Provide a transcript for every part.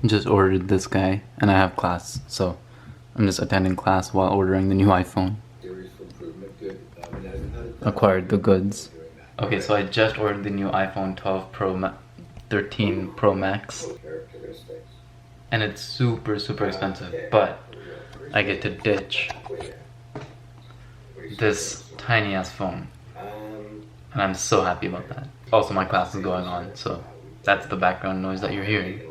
Just ordered this guy, and I have class, so I'm just attending class while ordering the new iPhone. Acquired the goods. Okay, so I just ordered the new iPhone 12 13 Pro Max, and it's super expensive, but I get to ditch this tiny ass phone, and I'm so happy about that. Also, my class is going on, so that's the background noise that you're hearing.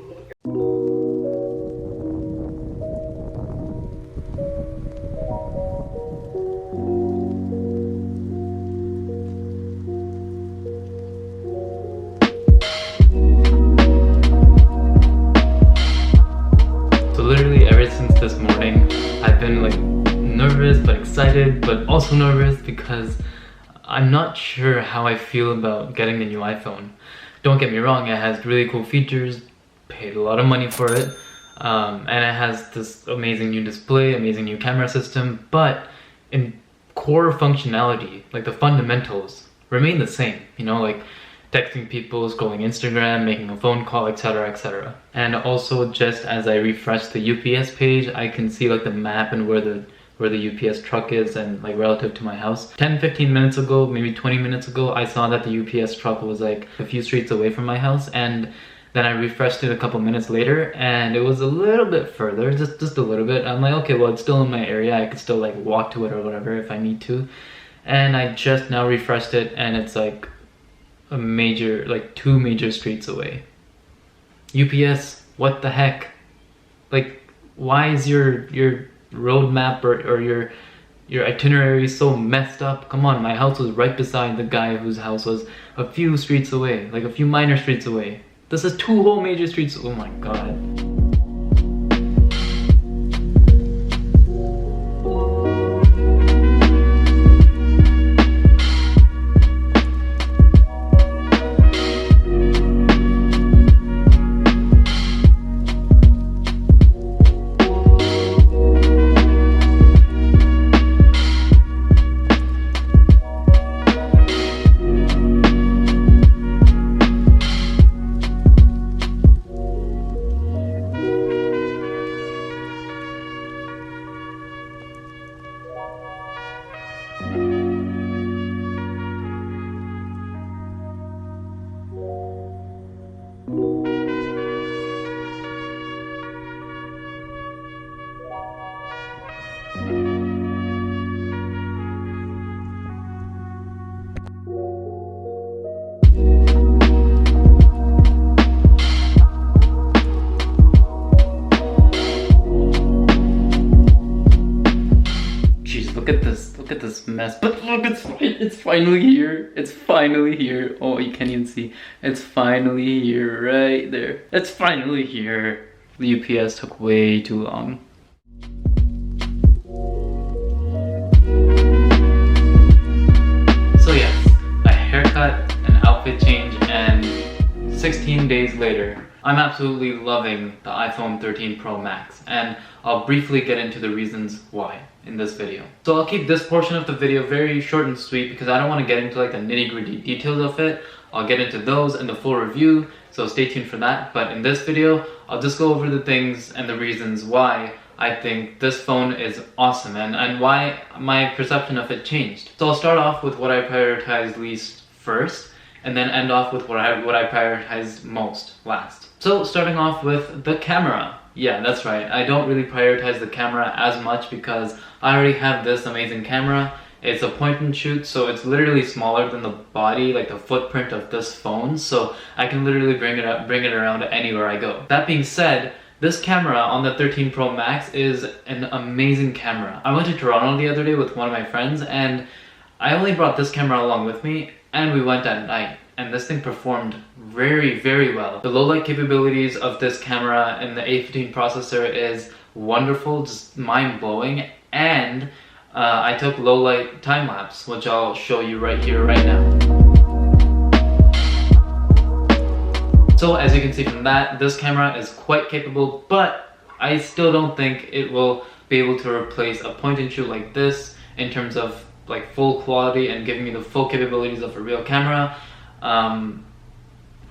So literally ever since this morning, I've been like nervous but excited, but also nervous because I'm not sure how I feel about getting the new iPhone. Don't get me wrong, it has really cool features, paid a lot of money for it, and it has this amazing new display, amazing new camera system, but in core functionality, like the fundamentals, remain the same, you know, like texting people, scrolling Instagram, making a phone call, etc, etc. And also, just as I refresh the UPS page, I can see like the map and where the UPS truck is, and like relative to my house. 10-15 minutes ago, maybe 20 minutes ago, I saw that the UPS truck was like a few streets away from my house, and then I refreshed it a couple minutes later and it was a little bit further, just a little bit. I'm like, okay, well, it's still in my area, I could still like walk to it or whatever if I need to. And I just now refreshed it and it's like a major, like 2 major streets away. UPS, what the heck? Like, why is your roadmap or your itinerary so messed up? Come on, my house was right beside the guy whose house was a few streets away, like a few minor streets away. This is 2 whole major streets. Oh my god. Look at this mess. But look, it's finally here. It's finally here. Oh, you can't even see. It's finally here, right there. It's finally here. The UPS took way too long. So yes, a haircut, an outfit change, and 16 days later, I'm absolutely loving the iPhone 13 Pro Max, and I'll briefly get into the reasons why in this video. So I'll keep this portion of the video very short and sweet because I don't want to get into like the nitty-gritty details of it. I'll get into those in the full review, so stay tuned for that. But in this video, I'll just go over the things and the reasons why I think this phone is awesome and why my perception of it changed. So I'll start off with what I prioritize least first, and then end off with what I prioritize most last. So starting off with the camera. Yeah, that's right. I don't really prioritize the camera as much because I already have this amazing camera. It's a point and shoot, so it's literally smaller than the body, like the footprint of this phone, so I can literally bring it around anywhere I go. That being said, this camera on the 13 Pro Max is an amazing camera. I went to Toronto the other day with one of my friends and I only brought this camera along with me, and we went at night. And this thing performed very well. The low light capabilities of this camera and the A15 processor is wonderful, just mind-blowing. And I took low light time lapse, which I'll show you right here, right now. So as you can see from that, this camera is quite capable, but I still don't think it will be able to replace a point and shoot like this in terms of like full quality and giving me the full capabilities of a real camera.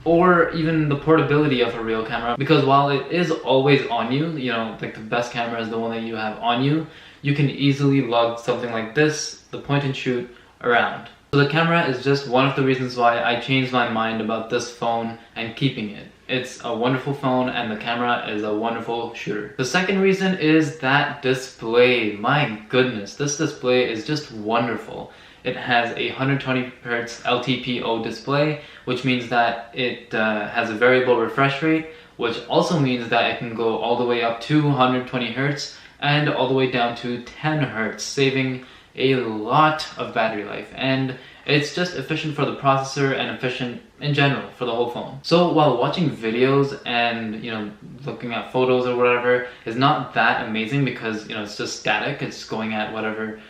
or even the portability of a real camera, because while it is always on you, you know, like the best camera is the one that you have on you, you can easily lug something like this, the point and shoot, around. So the camera is just one of the reasons why I changed my mind about this phone and keeping it. It's a wonderful phone and the camera is a wonderful shooter. The second reason is that display. My goodness, this display is just wonderful. It has a 120 Hz LTPO display, which means that it has a variable refresh rate, which also means that it can go all the way up to 120 Hz and all the way down to 10 Hz, saving a lot of battery life. And it's just efficient for the processor and efficient in general for the whole phone. So while watching videos and, you know, looking at photos or whatever is not that amazing because, you know, it's just static, it's going at whatever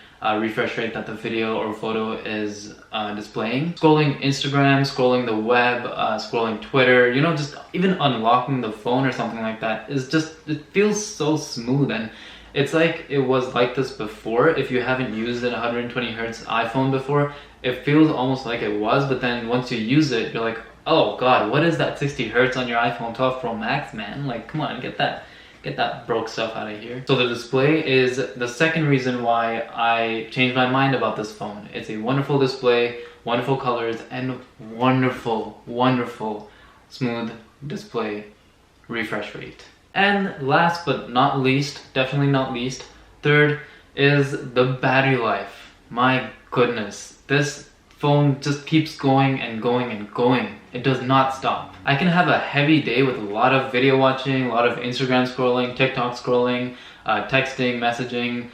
refresh rate that the video or photo is displaying. Scrolling Instagram, scrolling the web, scrolling Twitter, you know, just even unlocking the phone or something like that is just, it feels so smooth, and it's like it was like this before. If you haven't used an 120 Hz iPhone before, it feels almost like it was, but then once you use it, you're like, oh god, what is that 60 Hz on your iPhone 12 Pro Max, man? Like, come on, get that broke stuff out of here. So the display is the second reason why I changed my mind about this phone. It's a wonderful display, wonderful colors, and wonderful, wonderful smooth display refresh rate. And last but not least, definitely not least, third is the battery life. My goodness, this phone just keeps going and going and going. It does not stop. I can have a heavy day with a lot of video watching, a lot of Instagram scrolling, TikTok scrolling, texting, messaging,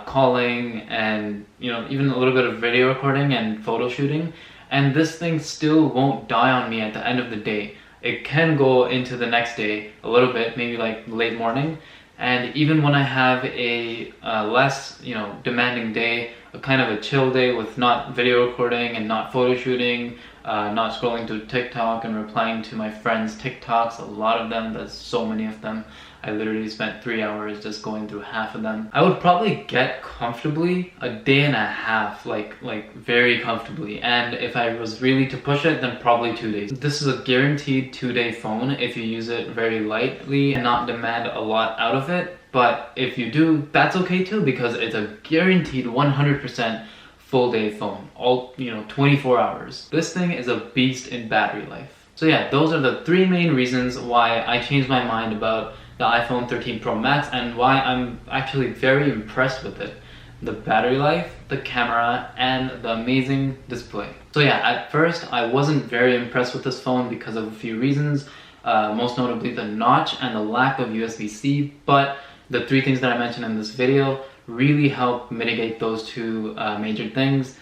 calling, and, you know, even a little bit of video recording and photo shooting, and this thing still won't die on me at the end of the day. It can go into the next day a little bit, maybe like late morning, and even when I have a less, you know, demanding day, a kind of a chill day with not video recording and not photo shooting, not scrolling through TikTok and replying to my friends' TikToks, a lot of them, there's so many of them. I literally spent 3 hours just going through half of them. I would probably get comfortably a day and a half, like very comfortably. And if I was really to push it, then probably 2 days. This is a guaranteed 2-day phone if you use it very lightly and not demand a lot out of it. But if you do, that's okay too, because it's a guaranteed 100% full day phone, all, you know, 24 hours. This thing is a beast in battery life. So yeah, those are the 3 main reasons why I changed my mind about the iPhone 13 Pro Max and why I'm actually very impressed with it. The battery life, the camera, and the amazing display. So yeah, at first I wasn't very impressed with this phone because of a few reasons, most notably the notch and the lack of USB-C, but the 3 things that I mentioned in this video really help mitigate those 2 major things.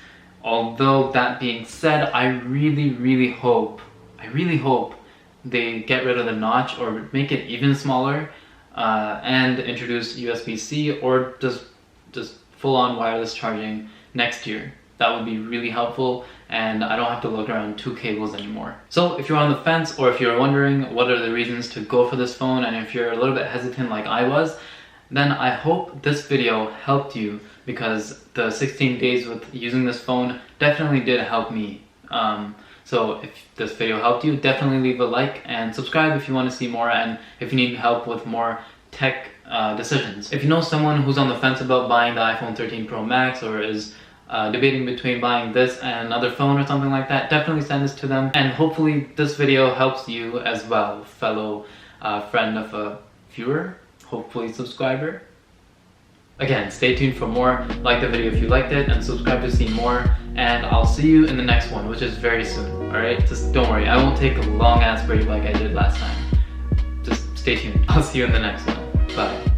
Although that being said, I really hope they get rid of the notch or make it even smaller and introduce USB-C or just full-on wireless charging next year. That would be really helpful, and I don't have to look around 2 cables anymore. So if you're on the fence, or if you're wondering what are the reasons to go for this phone, and if you're a little bit hesitant like I was, then I hope this video helped you, because the 16 days with using this phone definitely did help me. So if this video helped you, definitely leave a like and subscribe if you want to see more, and if you need help with more tech decisions. If you know someone who's on the fence about buying the iPhone 13 Pro Max, or is debating between buying this and another phone or something like that, definitely send this to them, and hopefully this video helps you as well, fellow friend of a viewer, hopefully subscriber. Again, stay tuned for more. Like the video if you liked it, and subscribe to see more, and I'll see you in the next one, which is very soon. Alright, just don't worry, I won't take a long ass break like I did last time. Just stay tuned. I'll see you in the next one. Bye.